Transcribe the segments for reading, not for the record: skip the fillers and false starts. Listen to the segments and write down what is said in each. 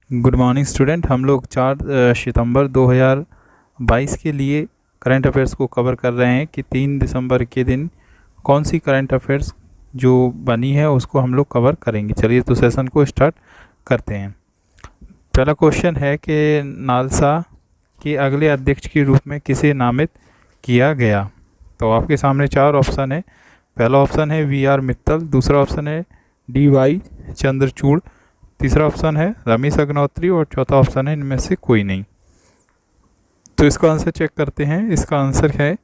Good morning student. हम लोग 4 सितंबर 2022 के लिए करंट अफेयर्स को कवर कर रहे हैं कि 3 दिसंबर के दिन कौन सी करंट अफेयर्स जो बनी है उसको हम लोग कवर करेंगे। चलिए तो सेशन को स्टार्ट करते हैं। पहला क्वेश्चन है कि नालसा के अगले अध्यक्ष के रूप में किसे नामित किया गया। तो आपके सामने 4 ऑप्शन है। पहला ऑप्शन है वी.आर. मित्तल, दूसरा ऑप्शन है डी.वाई. चंद्रचूड़, तीसरा ऑप्शन है रमेश अग्निहोत्री और चौथा ऑप्शन है इनमें से कोई नहीं। तो इसका आंसर चेक करते हैं। इसका आंसर है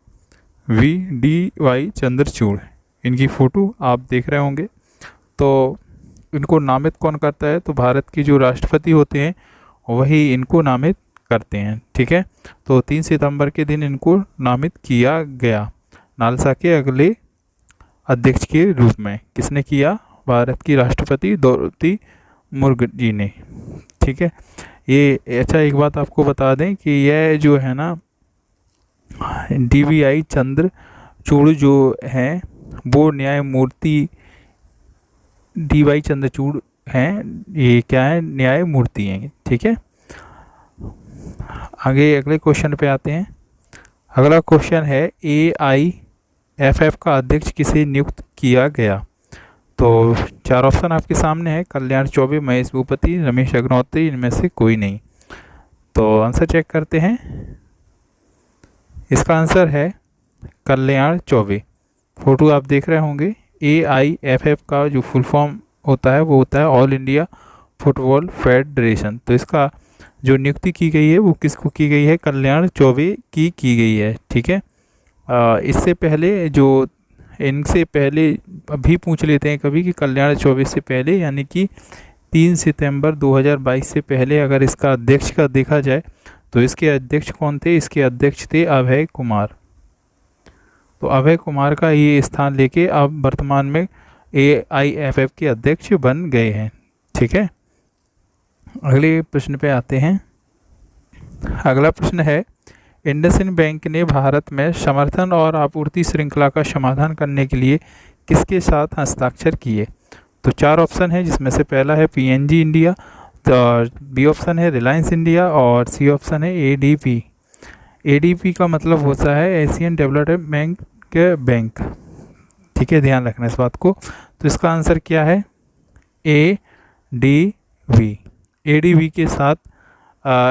वी.डी.वाई. चंद्रचूड़। इनकी फ़ोटो आप देख रहे होंगे। तो इनको नामित कौन करता है? तो भारत के जो राष्ट्रपति होते हैं वही इनको नामित करते हैं। ठीक है, तो 3 सितंबर के दिन इनको नामित किया गया नालसा के अगले अध्यक्ष के रूप में। किसने किया? भारत की राष्ट्रपति द्रौपदी मुर्मू जी ने। ठीक है, ये अच्छा एक बात आपको बता दें कि यह जो है ना डी.वाई. चंद्रचूड़ जो हैं वो न्यायमूर्ति डी.वाई. चंद्रचूड़ हैं। ये क्या है? न्यायमूर्ति हैं। ठीक है, आगे अगले क्वेश्चन पे आते हैं। अगला क्वेश्चन है AIFF का अध्यक्ष किसे नियुक्त किया गया। तो 4 ऑप्शन आपके सामने है। कल्याण चौबे, महेश भूपति, रमेश अग्निहोत्री, इनमें से कोई नहीं। तो आंसर चेक करते हैं। इसका आंसर है कल्याण चौबे। फोटो आप देख रहे होंगे। AIFF का जो फुल फॉर्म होता है वो होता है ऑल इंडिया फुटबॉल फेडरेशन। तो इसका जो नियुक्ति की गई है वो किसको की गई है? कल्याण चौबे की गई है। ठीक है, इससे पहले जो इनसे पहले अभी पूछ लेते हैं कभी कि कल्याण चौबे से पहले यानी कि 3 सितंबर 2022 से पहले अगर इसका अध्यक्ष का देखा जाए तो इसके अध्यक्ष कौन थे? इसके अध्यक्ष थे अभय कुमार। तो अभय कुमार का ये स्थान लेके अब वर्तमान में AIFF के अध्यक्ष बन गए हैं। ठीक है, अगले प्रश्न पे आते हैं। अगला प्रश्न है इंडसइंड बैंक ने भारत में समर्थन और आपूर्ति श्रृंखला का समाधान करने के लिए किसके साथ हस्ताक्षर किए। तो 4 ऑप्शन है जिसमें से पहला है PNG इंडिया, तो बी ऑप्शन है रिलायंस इंडिया और सी ऑप्शन है ADB। ADB का मतलब होता है एशियन डेवलपमेंट बैंक। ठीक है, ध्यान रखना इस बात को। तो इसका आंसर क्या है? ADB। ADB के साथ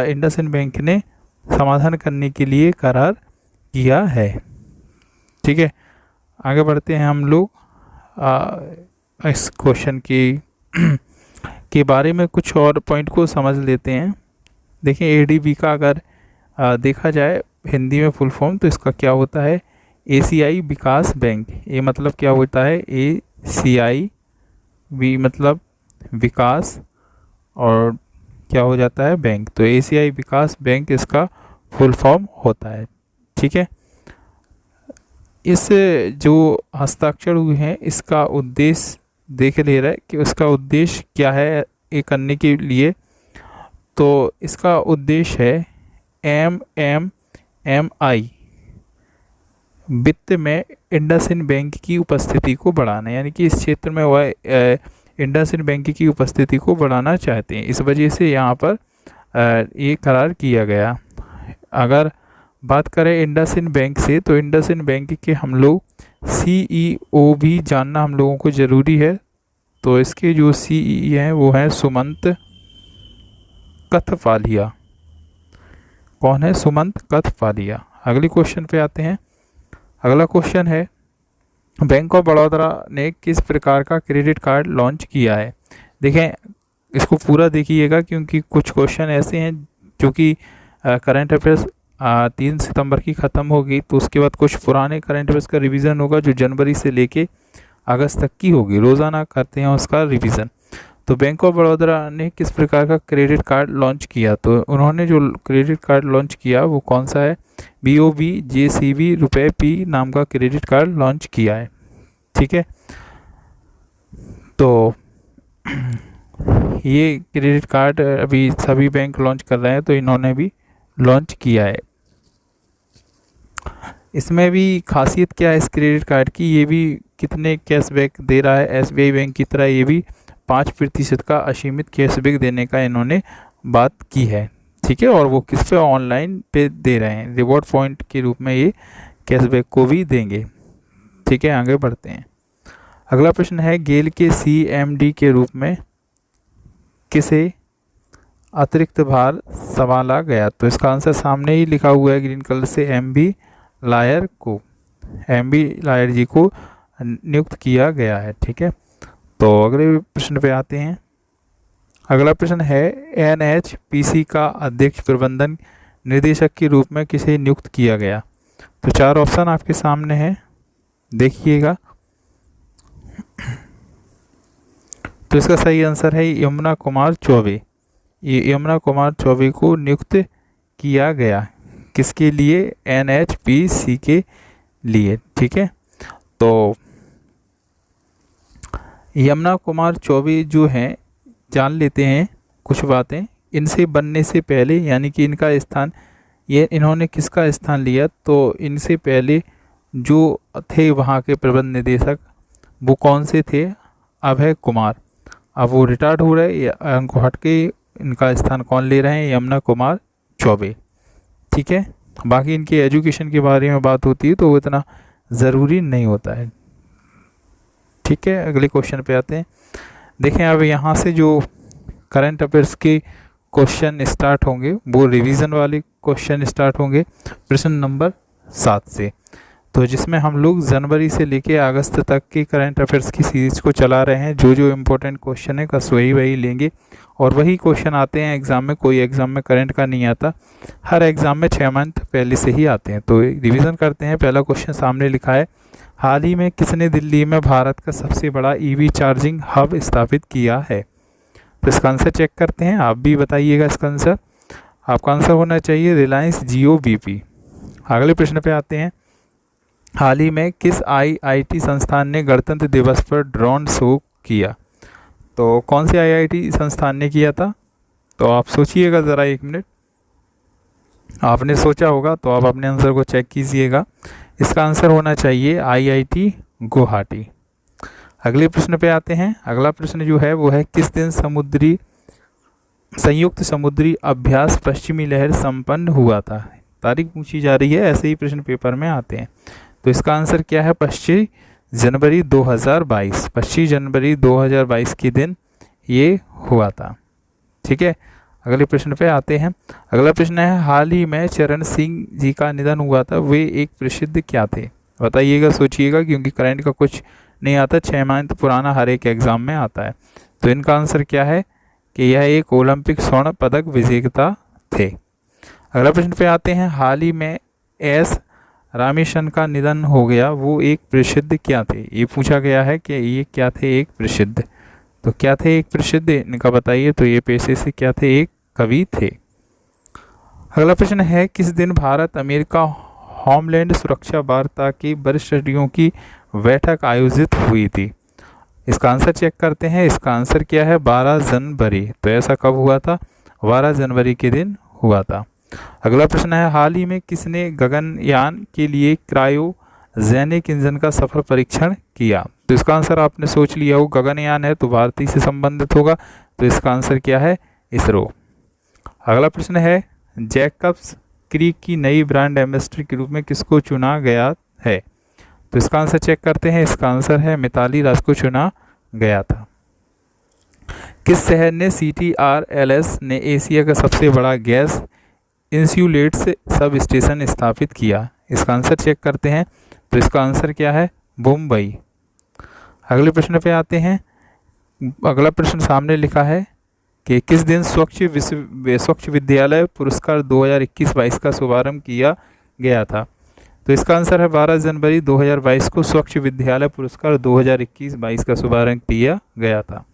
इंडसइंड बैंक ने समाधान करने के लिए करार किया है। ठीक है, आगे बढ़ते हैं हम लोग इस क्वेश्चन के बारे में कुछ और पॉइंट को समझ लेते हैं। देखिए ADB का अगर देखा जाए हिंदी में फुल फॉर्म तो इसका क्या होता है? एशियाई विकास बैंक। ये मतलब क्या होता है? ACI मतलब विकास और क्या हो जाता है? बैंक। तो एशियाई विकास बैंक इसका फुल फॉर्म होता है। ठीक है, इस जो हस्ताक्षर हुए हैं इसका उद्देश्य देख ले रहा है कि उसका उद्देश्य क्या है ये करने के लिए। तो इसका उद्देश्य है MMMI वित्त में इंडसइंड बैंक की उपस्थिति को बढ़ाना, यानी कि इस क्षेत्र में वह इंडसइंड बैंक की उपस्थिति को बढ़ाना चाहते हैं। इस वजह से यहाँ पर ये करार किया गया। अगर बात करें इंडसइंड बैंक से तो इंडसइंड बैंक के हम लोग CEO भी जानना हम लोगों को ज़रूरी है। तो इसके जो CE हैं वो हैं सुमंत कथपालिया। कौन है? सुमंत कथपालिया। अगले क्वेश्चन पे आते हैं। अगला क्वेश्चन है बैंक ऑफ बड़ौदा ने किस प्रकार का क्रेडिट कार्ड लॉन्च किया है। देखें इसको पूरा देखिएगा क्योंकि कुछ क्वेश्चन ऐसे हैं जो कि करंट अफेयर्स 3 सितंबर की ख़त्म होगी तो उसके बाद कुछ पुराने करंट अफेयर्स का रिवीजन होगा जो जनवरी से लेके अगस्त तक की होगी। रोज़ाना करते हैं उसका रिवीजन। तो बैंक ऑफ बड़ौदा ने किस प्रकार का क्रेडिट कार्ड लॉन्च किया। तो उन्होंने जो क्रेडिट कार्ड लॉन्च किया वो कौन सा है? BOB-JCB रुपए P नाम का क्रेडिट कार्ड लॉन्च किया है। ठीक है, तो ये क्रेडिट कार्ड अभी सभी बैंक लॉन्च कर रहे हैं तो इन्होंने भी लॉन्च किया है। इसमें भी खासियत क्या है इस क्रेडिट कार्ड की? ये भी कितने कैशबैक दे रहा है? SBI बैंक की तरह ये भी 5% का असीमित कैशबैक देने का इन्होंने बात की है, ठीक है, और वो किस पे, ऑनलाइन पे दे रहे हैं, रिवॉर्ड पॉइंट के रूप में ये कैशबैक को भी देंगे, ठीक है। आगे बढ़ते हैं। अगला प्रश्न है, गेल के CMD के रूप में किसे अतिरिक्त भार संभाला गया? तो इसका आंसर सामने ही लिखा हुआ है ग्रीन कलर से, MB लायर को, MB लायर जी को नियुक्त किया गया है, ठीक है। तो अगले प्रश्न पे आते हैं। अगला प्रश्न है, NHPC का अध्यक्ष प्रबंधन निदेशक के रूप में किसे नियुक्त किया गया? तो 4 ऑप्शन आपके सामने हैं, देखिएगा। तो इसका सही आंसर है यमुना कुमार चौबे। ये यमुना कुमार चौबे को नियुक्त किया गया, किसके लिए? NHPC के लिए, ठीक है। तो यमुना कुमार चौबे जो हैं, जान लेते हैं कुछ बातें इनसे बनने से पहले, यानी कि इनका स्थान, ये इन्होंने किसका स्थान लिया? तो इनसे पहले जो थे वहाँ के प्रबंध निदेशक, वो कौन से थे? अभय कुमार। अब वो रिटायर्ड हो रहे, उनको हट के इनका स्थान कौन ले रहे हैं? यमुना कुमार चौबे, ठीक है। बाकी इनके एजुकेशन के बारे में बात होती है तो वो इतना ज़रूरी नहीं होता है, ठीक है। अगले क्वेश्चन पे आते हैं। देखें, अब यहाँ से जो करंट अफेयर्स के क्वेश्चन स्टार्ट होंगे वो रिवीजन वाले क्वेश्चन स्टार्ट होंगे प्रश्न नंबर 7 से। तो जिसमें हम लोग जनवरी से लेके अगस्त तक के करंट अफेयर्स की सीरीज़ को चला रहे हैं। जो जो इम्पोर्टेंट क्वेश्चन है बस वही लेंगे, और वही क्वेश्चन आते हैं एग्ज़ाम में। कोई एग्ज़ाम में करंट का नहीं आता, हर एग्ज़ाम में 6 मंथ पहले से ही आते हैं। तो रिवीजन करते हैं। पहला क्वेश्चन सामने लिखा है, हाल ही में किसने दिल्ली में भारत का सबसे बड़ा EV चार्जिंग हब स्थापित किया है? तो इसका आंसर चेक करते हैं, आप भी बताइएगा इसका आंसर। आपका आंसर होना चाहिए रिलायंस जियो BP। अगले प्रश्न पे आते हैं। हाल ही में किस IIT संस्थान ने गणतंत्र दिवस पर ड्रोन शो किया? तो कौन से IIT संस्थान ने किया था? तो आप सोचिएगा ज़रा 1 मिनट, आपने सोचा होगा तो आप अपने आंसर को चेक कीजिएगा। इसका आंसर होना चाहिए IIT गुवाहाटी। अगले प्रश्न पे आते हैं। अगला प्रश्न जो है वो है, किस दिन संयुक्त समुद्री अभ्यास पश्चिमी लहर संपन्न हुआ था? तारीख पूछी जा रही है, ऐसे ही प्रश्न पेपर में आते हैं। तो इसका आंसर क्या है? 25 जनवरी 2022। 25 जनवरी 2022 के दिन ये हुआ था, ठीक है। अगले प्रश्न पे आते हैं। अगला प्रश्न है, हाल ही में चरण सिंह जी का निधन हुआ था, वे एक प्रसिद्ध क्या थे? बताइएगा, सोचिएगा, क्योंकि करंट का कुछ नहीं आता, 6 मंथ पुराना हर एक एग्ज़ाम में आता है। तो इनका आंसर क्या है कि यह एक ओलंपिक स्वर्ण पदक विजेता थे। अगला प्रश्न पे आते हैं। हाल ही में S रामेशन का निधन हो गया, वो एक प्रसिद्ध क्या थे? ये पूछा गया है कि ये क्या थे? एक प्रसिद्ध। तो क्या थे एक प्रसिद्ध, इनका बताइए। तो ये पेशे से क्या थे? एक कवि थे। अगला प्रश्न है, किस दिन भारत अमेरिका होमलैंड सुरक्षा वार्ता की वरिष्ठों की बैठक आयोजित हुई थी? इसका आंसर चेक करते हैं। इसका आंसर क्या है? 12 जनवरी। तो ऐसा कब हुआ था? 12 जनवरी के दिन हुआ था। अगला प्रश्न है, हाल ही में किसने गगनयान के लिए क्रायोजेनिक इंजन का सफल परीक्षण किया? तो इसका आंसर आपने सोच लिया हो, गगनयान है तो भारतीय से संबंधित होगा। तो इसका आंसर क्या है? इसरो। अगला प्रश्न है, जैकब्स क्रीक की नई ब्रांड एम्बेसडर के रूप में किसको चुना गया है? तो इसका आंसर चेक करते हैं। इसका आंसर है मिताली राज को चुना गया था। किस शहर ने CTRLS ने एशिया का सबसे बड़ा गैस इंस्यूलेट्स सब स्टेशन स्थापित किया? इसका आंसर चेक करते हैं। तो इसका आंसर क्या है? मुंबई। अगले प्रश्न पे आते हैं। अगला प्रश्न सामने लिखा है कि किस दिन स्वच्छ विद्यालय पुरस्कार 2021-22 का शुभारंभ किया गया था? तो इसका आंसर है 12 जनवरी 2022 को स्वच्छ विद्यालय पुरस्कार 2021-22 का शुभारंभ किया गया था।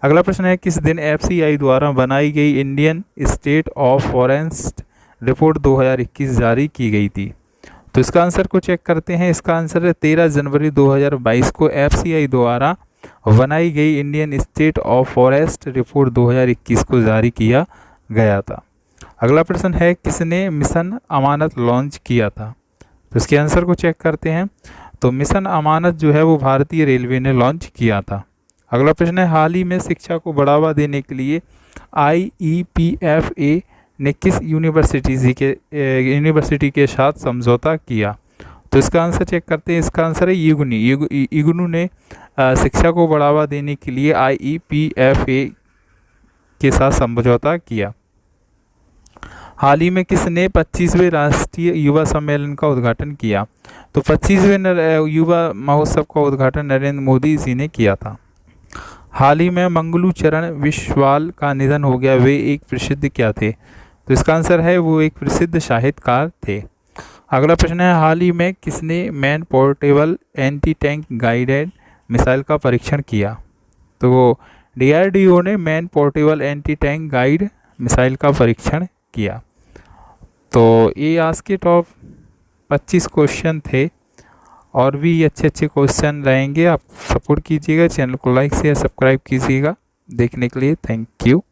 अगला प्रश्न है, किस दिन FCI द्वारा बनाई गई Indian state of forest report 2021 जारी की गई थी? तो इसका आंसर को चेक करते हैं। इसका आंसर है 13 जनवरी 2022 को FCI द्वारा बनाई गई Indian state of forest report 2021 को जारी किया गया था। अगला प्रश्न है, किसने मिशन अमानत लॉन्च किया था? तो इसके आंसर को चेक करते हैं। तो मिशन अमानत जो है वो भारतीय रेलवे ने लॉन्च किया था। अगला प्रश्न है, हाल ही में शिक्षा को बढ़ावा देने के लिए IEPFA ने किस यूनिवर्सिटी के साथ समझौता किया? तो इसका आंसर चेक करते हैं। इसका आंसर है इग्नू ने शिक्षा को बढ़ावा देने के लिए IEPFA के साथ समझौता किया। हाल ही में किसने 25वें राष्ट्रीय युवा सम्मेलन का उद्घाटन किया? तो 25वें युवा महोत्सव का उद्घाटन नरेंद्र मोदी जी ने किया था। हाल ही में मंगलू चरण बिस्वाल का निधन हो गया, वे एक प्रसिद्ध क्या थे? तो इसका आंसर है वो एक प्रसिद्ध साहित्यकार थे। अगला प्रश्न है, हाल ही में किसने man portable anti tank guided missile का परीक्षण किया? तो DRDO ने man portable anti tank guide missile का परीक्षण किया। तो ये आज के टॉप 25 क्वेश्चन थे, और भी अच्छे अच्छे क्वेश्चन रहेंगे। आप सपोर्ट कीजिएगा, चैनल को लाइक शेयर सब्सक्राइब कीजिएगा। देखने के लिए थैंक यू।